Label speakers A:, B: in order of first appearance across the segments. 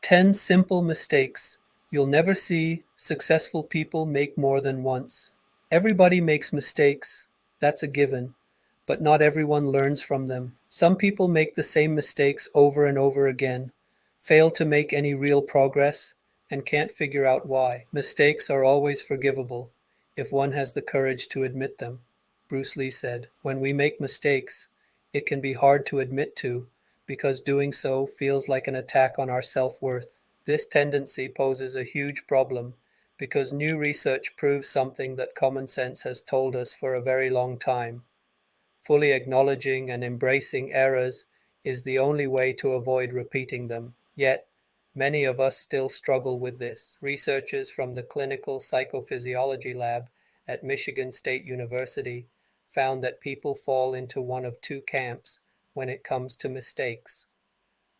A: 10 simple mistakes you'll never see successful people make more than once. Everybody makes mistakes, that's a given, but not everyone learns from them. Some people make the same mistakes over and over again, fail to make any real progress, and can't figure out why. Mistakes are always forgivable if one has the courage to admit them. Bruce Lee said, "When we make mistakes, it can be hard to admit to because doing so feels like an attack on our self-worth." This tendency poses a huge problem because new research proves something that common sense has told us for a very long time. Fully acknowledging and embracing errors is the only way to avoid repeating them. Yet, many of us still struggle with this. Researchers from the Clinical Psychophysiology Lab at Michigan State University found that people fall into one of two camps when it comes to mistakes.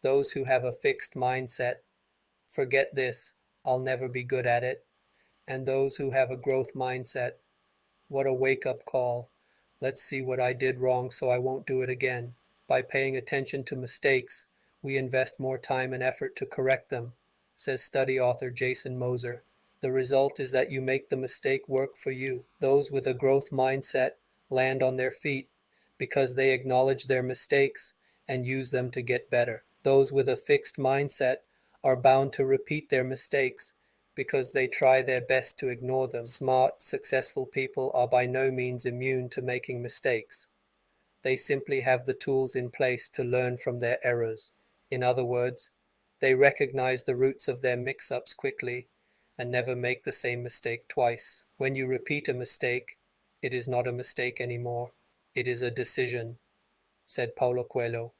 A: Those who have a fixed mindset, "Forget this, I'll never be good at it," and those who have a growth mindset, "What a wake-up call. Let's see what I did wrong so I won't do it again." By paying attention to mistakes, we invest more time and effort to correct them, says study author Jason Moser. The result is that you make the mistake work for you. Those with a growth mindset land on their feet because they acknowledge their mistakes and use them to get better. Those with a fixed mindset are bound to repeat their mistakes because they try their best to ignore them. Smart, successful people are by no means immune to making mistakes. They simply have the tools in place to learn from their errors. In other words, they recognize the roots of their mix-ups quickly and never make the same mistake twice. When you repeat a mistake, it is not a mistake anymore. It is a decision, said Paulo Coelho.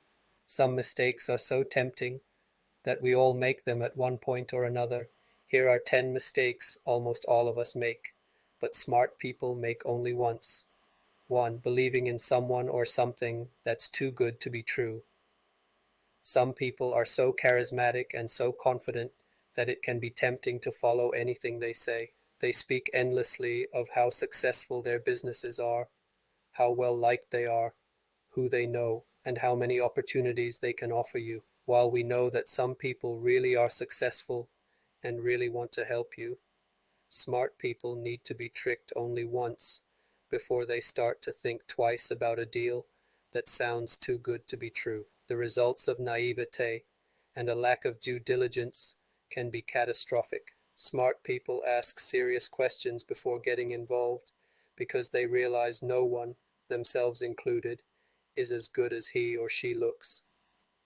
A: Some mistakes are so tempting that we all make them at one point or another. Here are 10 mistakes almost all of us make, but smart people make only once. 1. Believing in someone or something that's too good to be true. Some people are so charismatic and so confident that it can be tempting to follow anything they say. They speak endlessly of how successful their businesses are, how well liked they are, who they know, and how many opportunities they can offer you. While we know that some people really are successful and really want to help you, smart people need to be tricked only once before they start to think twice about a deal that sounds too good to be true. The results of naivete and a lack of due diligence can be catastrophic. Smart people ask serious questions before getting involved because they realize no one, themselves included, is as good as he or she looks.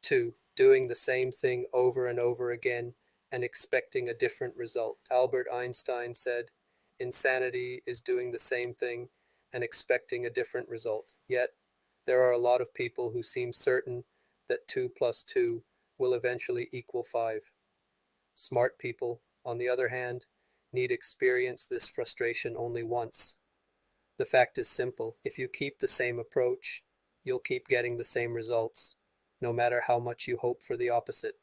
A: 2. Doing the same thing over and over again and expecting a different result. Albert Einstein said, "Insanity is doing the same thing and expecting a different result." Yet, there are a lot of people who seem certain that 2 plus 2 will eventually equal 5. Smart people, on the other hand, need experience this frustration only once. The fact is simple. If you keep the same approach, you'll keep getting the same results, no matter how much you hope for the opposite.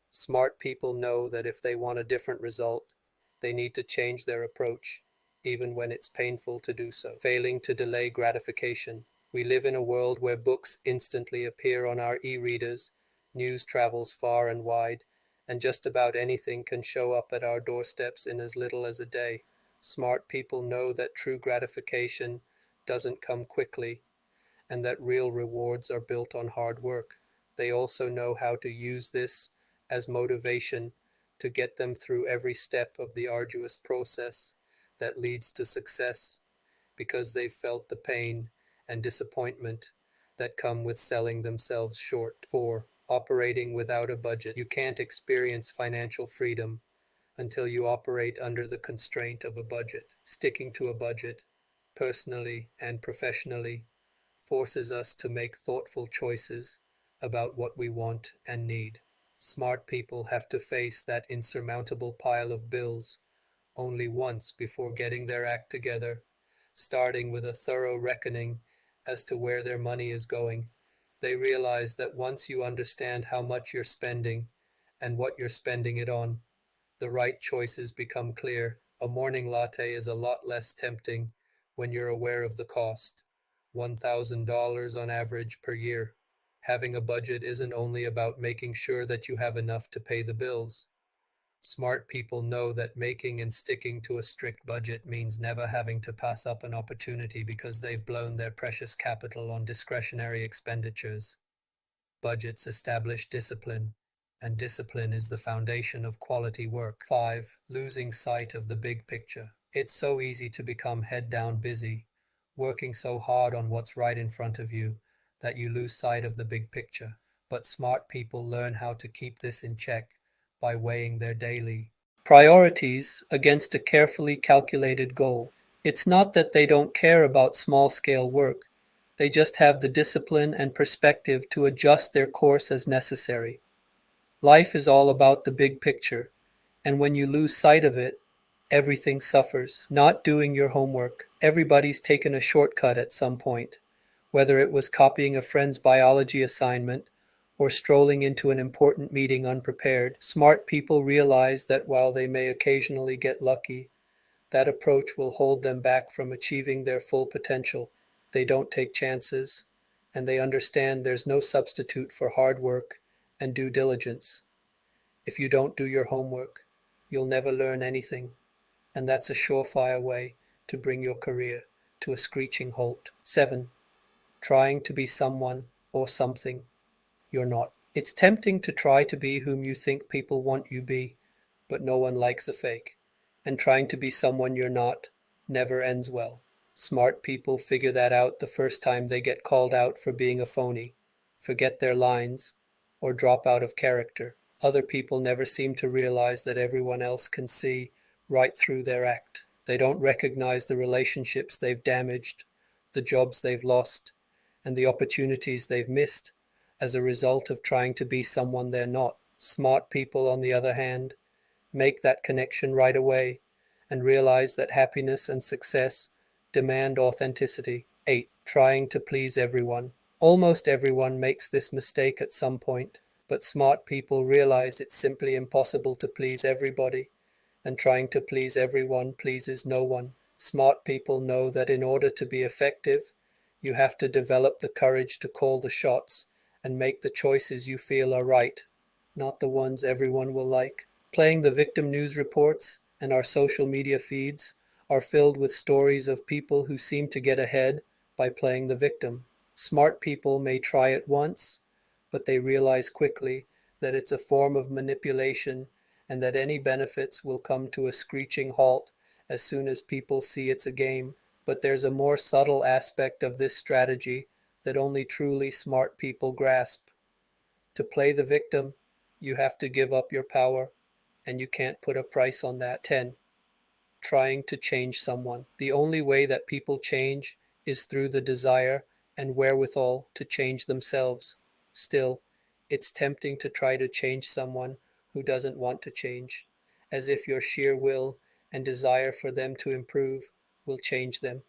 A: Smart people know that if they want a different result, they need to change their approach, even when it's painful to do so. Failing to delay gratification. We live in a world where books instantly appear on our e-readers, news travels far and wide, and just about anything can show up at our doorsteps in as little as a day. Smart people know that true gratification doesn't come quickly, and that real rewards are built on hard work. They also know how to use this as motivation to get them through every step of the arduous process that leads to success, because they've felt the pain and disappointment that come with selling themselves short. 4. Operating without a budget. You can't experience financial freedom until you operate under the constraint of a budget. Sticking to a budget, personally and professionally, forces us to make thoughtful choices about what we want and need. Smart people have to face that insurmountable pile of bills only once before getting their act together, starting with a thorough reckoning as to where their money is going. They realize that once you understand how much you're spending and what you're spending it on, the right choices become clear. A morning latte is a lot less tempting when you're aware of the cost. $1,000 on average per year. Having a budget isn't only about making sure that you have enough to pay the bills. Smart people know that making and sticking to a strict budget means never having to pass up an opportunity because they've blown their precious capital on discretionary expenditures. Budgets establish discipline, and discipline is the foundation of quality work. 5. Losing sight of the big picture. It's so easy to become head down busy, working so hard on what's right in front of you that you lose sight of the big picture. But smart people learn how to keep this in check by weighing their daily priorities against a carefully calculated goal. It's not that they don't care about small-scale work. They just have the discipline and perspective to adjust their course as necessary. Life is all about the big picture, and when you lose sight of it, everything suffers. Not doing your homework. Everybody's taken a shortcut at some point, whether it was copying a friend's biology assignment or strolling into an important meeting unprepared. Smart people realize that while they may occasionally get lucky, that approach will hold them back from achieving their full potential. They don't take chances, and they understand there's no substitute for hard work and due diligence. If you don't do your homework, you'll never learn anything, and that's a surefire way to bring your career to a screeching halt. 7. Trying to be someone or something you're not. It's tempting to try to be whom you think people want you be, but no one likes a fake. And trying to be someone you're not never ends well. Smart people figure that out the first time they get called out for being a phony, forget their lines, or drop out of character. Other people never seem to realize that everyone else can see right through their act. They don't recognize the relationships they've damaged, the jobs they've lost, and the opportunities they've missed as a result of trying to be someone they're not. Smart people, on the other hand, make that connection right away and realize that happiness and success demand authenticity. 8. Trying to please everyone. Almost everyone makes this mistake at some point, but smart people realize it's simply impossible to please everybody, and trying to please everyone pleases no one. Smart people know that in order to be effective, you have to develop the courage to call the shots and make the choices you feel are right, not the ones everyone will like. Playing the victim news reports and our social media feeds are filled with stories of people who seem to get ahead by playing the victim. Smart people may try it once, but they realize quickly that it's a form of manipulation and that any benefits will come to a screeching halt as soon as people see it's a game. But there's a more subtle aspect of this strategy that only truly smart people grasp. To play the victim, you have to give up your power, and you can't put a price on that. 10. Trying to change someone. The only way that people change is through the desire and wherewithal to change themselves. Still, it's tempting to try to change someone who doesn't want to change, as if your sheer will and desire for them to improve will change them,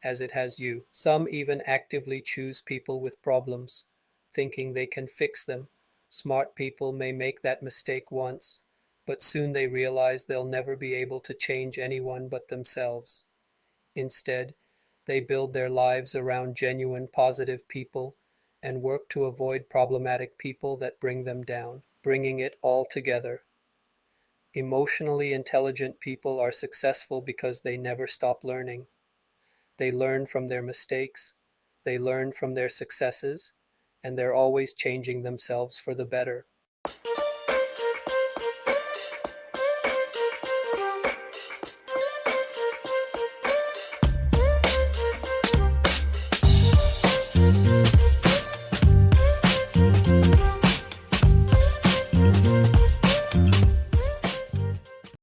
A: as it has you. Some even actively choose people with problems, thinking they can fix them. Smart people may make that mistake once, but soon they realize they'll never be able to change anyone but themselves. Instead, they build their lives around genuine positive people and work to avoid problematic people that bring them down. Bringing it all together. Emotionally intelligent people are successful because they never stop learning. They learn from their mistakes, they learn from their successes, and they're always changing themselves for the better.